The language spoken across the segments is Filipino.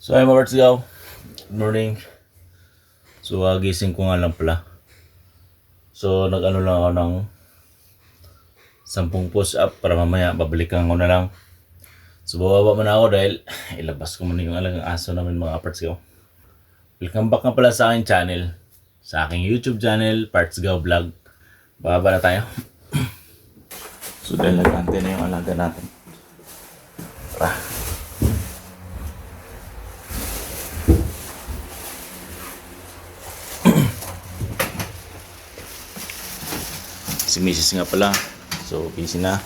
So ay mga go. Good morning. So gising ko nga lang pala. So nag-ano lang ako ng 10 push up para mamaya babalikan ko na lang. So bababa muna ako dahil ilabas ko muna yung alagang aso namin mga parts go. Welcome back nga pala sa aking channel. Sa aking YouTube channel, Parts Go Vlog. Bababa na tayo. So dahil nag-ante na yung alaga natin. Tara. Si Mrs. nga pala. So, busy na.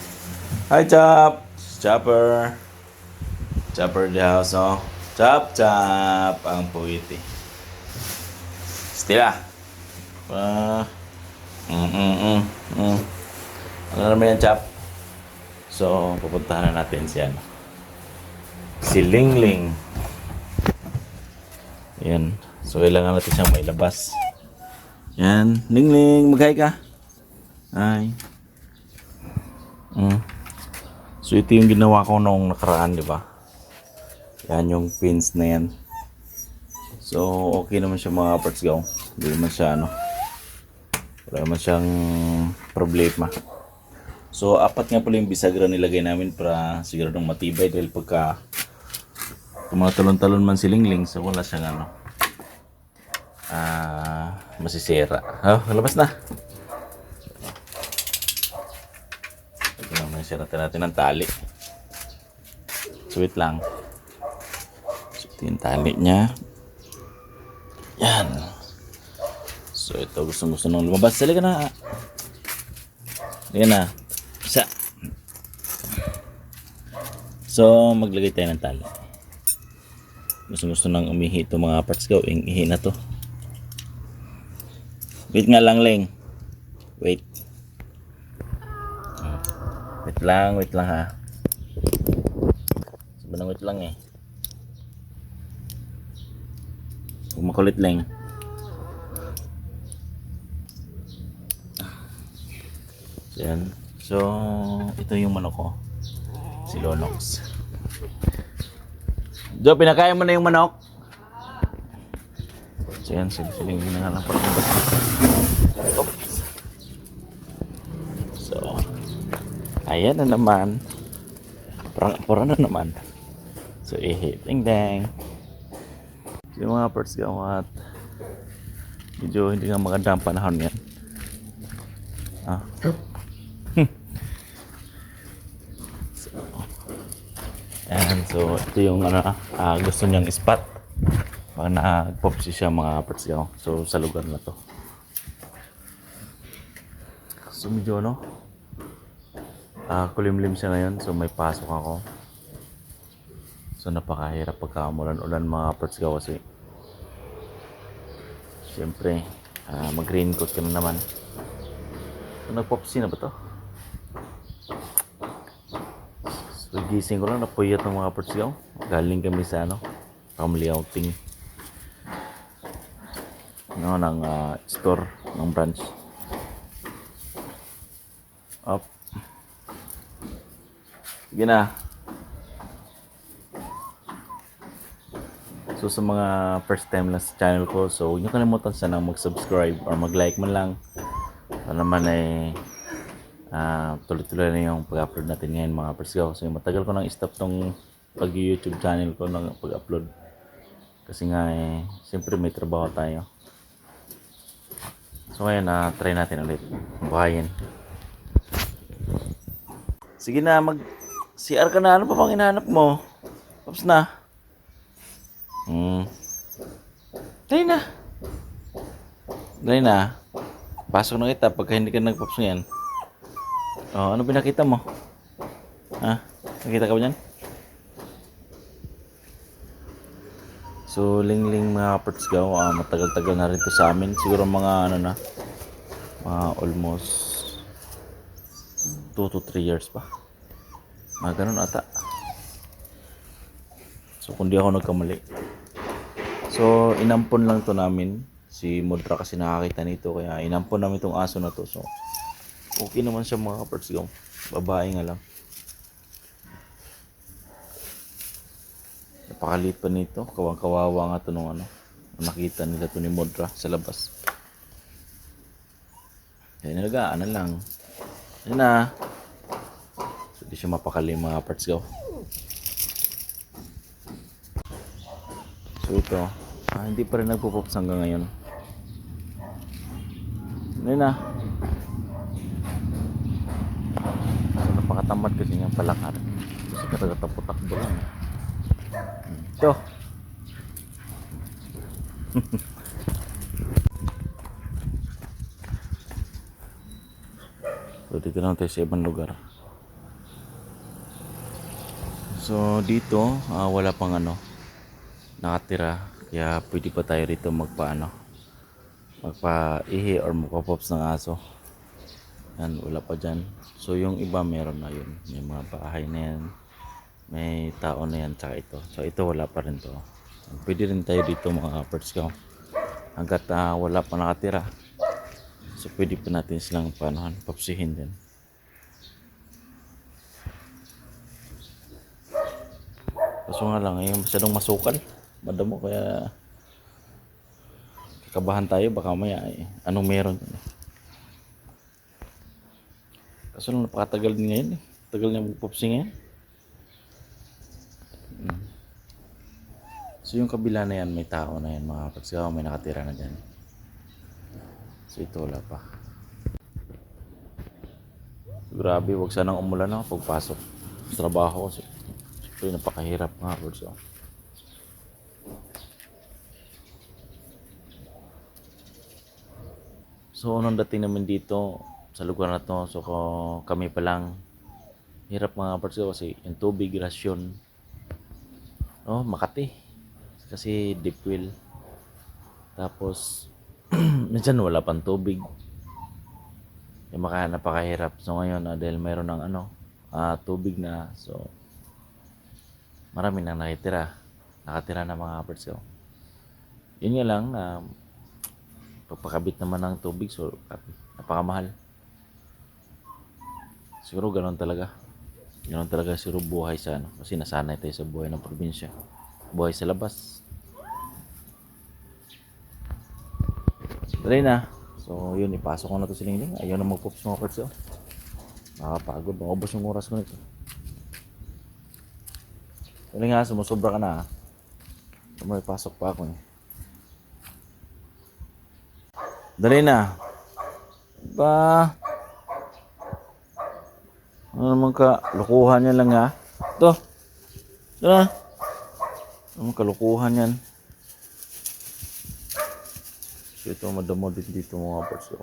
Hi, Chop! Chopper! Chopper the house, oh. Chop, chop! Ang puwiti. Stila! Ano naman yan, Chop? So, pupuntahan na natin si ano. Si Lingling. Yan. So, kailangan natin siyang mailabas. Yan. Lingling, mag-hi ka. Ay. So ito yung ginawa ko noong nakaraan, di ba? Yan yung pins na yan. So okay naman siya mga parts go. Hindi naman siya ano. Wala naman siyang problema. So apat nga pala yung bisagra nilagay namin para siguradong matibay dahil pagka tumatalon-talon man si Lingling, so wala siyang ano. Masisira. Labas na. Siratan natin ng tali. Sweet lang. So, ito yung tali niya. Yan. So, ito gusto nang lumabas. Sali ka na. Yan na. Isa. So, maglagay tayo ng tali. Gusto nang umihi ito mga parts ko. Ihi na to. Wait nga lang, Leng. Wait. Wait lang ha. Sabi wait lang eh. Huwag makulit lang. Yan. So, ito yung manok ko. Si Lonox. Jo, pinakain mo na yung manok. So yan, siling na nga lang para ayan na naman. Parang na naman. So, ding dang. So, yung mga parts gawat. Medyo hindi nga maganda ang panahon yan. So, ito yung gusto niyang spot. Pag nag-popsi siya mga parts gaw. So, sa lugar na to. So, medyo kulimlim siya ngayon, so may pasok ako. So napakahirap pagka umulan-ulan mga parts ko kasi siyempre mag raincoat ka na naman. So nagpopsi na ba to? So gising ko lang, napuyat ng mga parts ko. Galing kami sa family outing ng store ng branch. Up. Sige na. So sa mga first time lang sa channel ko, so huwag nyo kalimutan sana mag-subscribe or mag-like man lang para naman ay tuloy-tuloy na yung pag-upload natin ngayon mga persgaw. So matagal ko nang stop tong pag-YouTube channel ko ng pag-upload kasi nga siyempre may trabaho tayo. So ngayon try natin ulit buhayin. Sige na, CR ka na. Ano pa bang hinahanap mo? Pops na. Dali na. Pasok na kita pagka hindi ka nag-pops ngayon. Ano pinakita mo? Nakita ka ba dyan? So, Lingling mga parts gaw. Matagal-tagal na rin to sa amin. Siguro mga mga almost 2 to 3 years pa. Mga ganun ata. So kung di ako nagkamali. So inampon lang to namin. Si Mudra kasi nakakita nito. Kaya inampon namin itong aso na to. So okay naman siya mga parts go. Babae nga lang. Napakalit pa nito. Kawang-kawawa nga ito nung ano. Nakita nila ito ni Modra sa labas. Kaya nalagaan na lang. Yan na. So, di siya mapakali mga parts ko. So ito, hindi pa rin nagpo-pops hanggang ngayon. Yan na. So, napakatamad kasi niyang palakad. Kasi katagatapo-takbo lang. Ito. So dito lang tayo sa ibang lugar. So dito wala pang ano nakatira, kaya pwede pa tayo rito magpa-ihi or magpa-pops ng aso. Yan, wala pa dyan. So yung iba meron na yun, may mga bahay na yan, may tao na yan, tsaka ito. So ito wala pa rin to. Pwede rin tayo dito mga parts ko hanggat wala pa nakatira. So pwede pa natin silang papsihin din. Kaso nga lang, masyadong masukal. Madamo, kaya kakabahan tayo baka maya anong meron. Kaso lang napakatagal din ngayon tagal niya magpupsi ngayon. So yung kabila na yan, may tao na yan mga kapatid, may nakatira na dyan. So ito wala pa. Grabe, wag sanang umulan pagpasok sa trabaho kasi siyempre napakahirap mga kapatid. So unang dating namin dito sa lugar na to, so kami pa lang hirap mga kapatid kasi yung tubig, rasyon, Makati kasi deep well, tapos minsan wala pang tubig, napakahirap. So ngayon dahil mayroon ng tubig na, so marami nang nakatira na mga kapatid ko. Yun nga lang pagpakabit naman ng tubig, so napakamahal. Siguro ganun talaga siguro buhay sa kasi nasanay tayo sa buhay ng probinsya, buhay sa labas. Dali na. So yun, ipasok ko na to si Lingling. Ayaw na mag-pops mga kapatid. Nakapagod, maubos yung oras ko nito. Dali nga, sumusobra ka na may pasok pa ako Dali na. Ba, ano naman ka, lukuhan yan lang Ito. Ito na. Ano naman kalukuhan yan. So ito, madamo dito mga parts.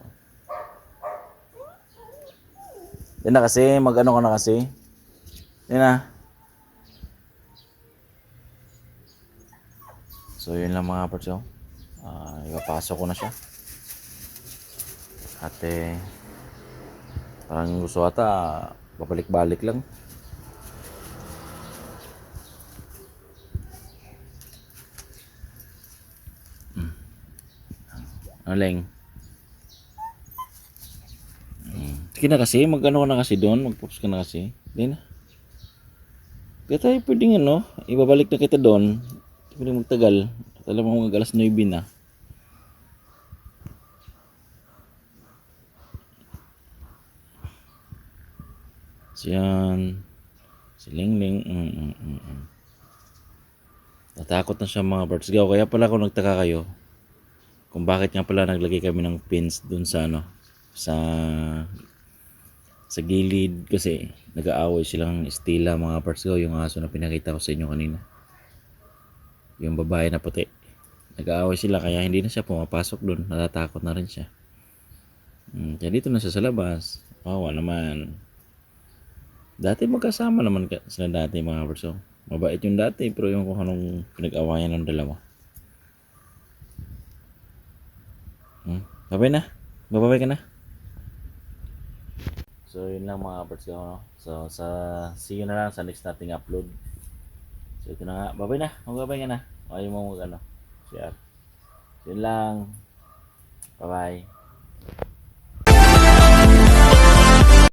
Yan na kasi, ka na kasi. Yan na. So yun lang mga parts. Ipapasok ko na siya. At parang gusto ata babalik-balik lang. Aleng. Sige na kasi, ka na kasi doon, mag-pops ka na kasi. Hindi na. Kaya tayo pwedeng ibabalik na kita doon. Pwedeng magtagal. Alam mo mga alas 9 na. So yan. Si Lingling. Natakot na siya mga birds. Kaya pala kung nagtaka kayo kung bakit nga pala naglagay kami ng pins dun sa sa gilid, kasi nag-aaway silang Stila mga parts ko, yung aso na pinakita ko sa inyo kanina, yung babae na puti. Nag-aaway sila kaya hindi na siya pumapasok dun, natatakot na rin siya. Kaya dito na siya sa labas. Naman. Dati magkasama naman sila dati mga parts ko. Mabait yung dati, pero yung kung anong pinag-awayan ng dalawa. Babay ka na. So yun lang mga parts ko. So see you na lang sa next nating upload. So ito na nga, babay na. Magbabay ka na. Ayaw mo share. So yun lang. Bye bye.